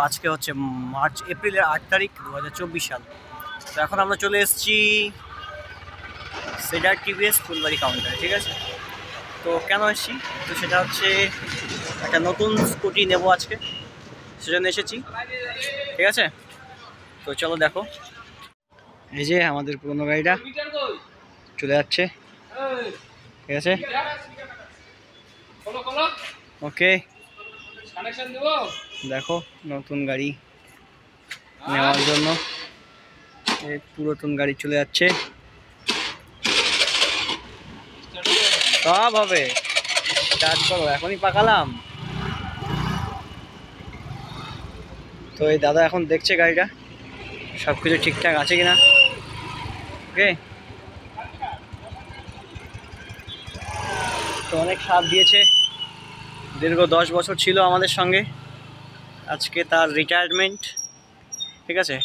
আজকে হচ্ছে এপ্রিলের 8 তারিখ 2024 সাল। তো এখন আমরা চলে এসেছি সেডার টিভিএস ফুলবাড়ি কাউন্টারে, ঠিক আছে। তো কেন এসেছি, তো সেটা হচ্ছে একটা নতুন স্কুটি নেব আজকে, সেজন্য এসেছি, ঠিক আছে। তো চলো দেখো, এই যে আমাদের পুরোনো গাড়িটা চলে যাচ্ছে, ঠিক আছে। ওকে, দেখো নতুন গাড়ি নেওয়ার জন্য এই পুরাতন গাড়ি চলে যাচ্ছে, সব হবে। স্টার্ট করো, এখনই পাকালাম। তো এই দাদা এখন দেখছে গাড়িটা সব কিছু ঠিকঠাক আছে কিনা। ওকে, তো অনেক সাথ দিয়েছে, দীর্ঘ 10 বছর ছিল আমাদের সঙ্গে, আজকে তার রিটায়ারমেন্ট, ঠিক আছে।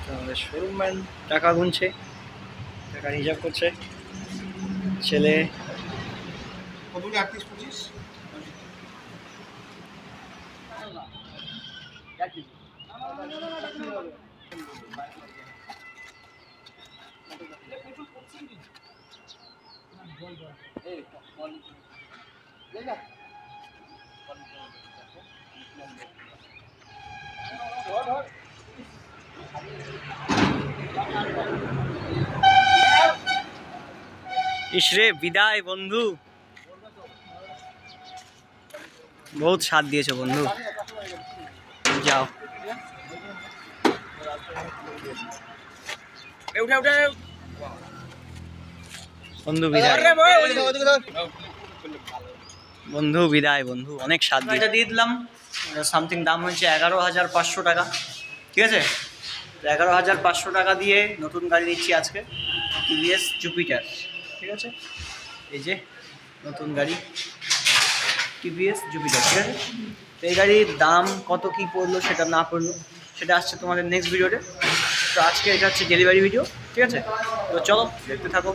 তো আমাদের শোরুম ম্যান টাকা গুনছে, টাকা হিসাব করছে, ছেলে ইসরে বিদায় বন্ধু, বহুত সাথ দিয়েছো বন্ধু, যাও। বন্ধু বিদায়, বন্ধু বিদায়, বন্ধু অনেক সাথ দিয়ে দিলাম। সামথিং দাম হচ্ছে 11,500 টাকা, ঠিক আছে। 11,500 টাকা দিয়ে নতুন গাড়ি নিচ্ছি আজকে, টিভিএস জুপিটার, ঠিক আছে। এই যে নতুন গাড়ি টিভিএস জুপিটার, ঠিক আছে। তো এই গাড়ির দাম কত কি পড়লো সেটা না পড়লো সেটা আসছে তোমাদের নেক্সট ভিডিওতে। তো আজকে এটা হচ্ছে ডেলিভারি ভিডিও, ঠিক আছে। তো চলো দেখতে থাকো।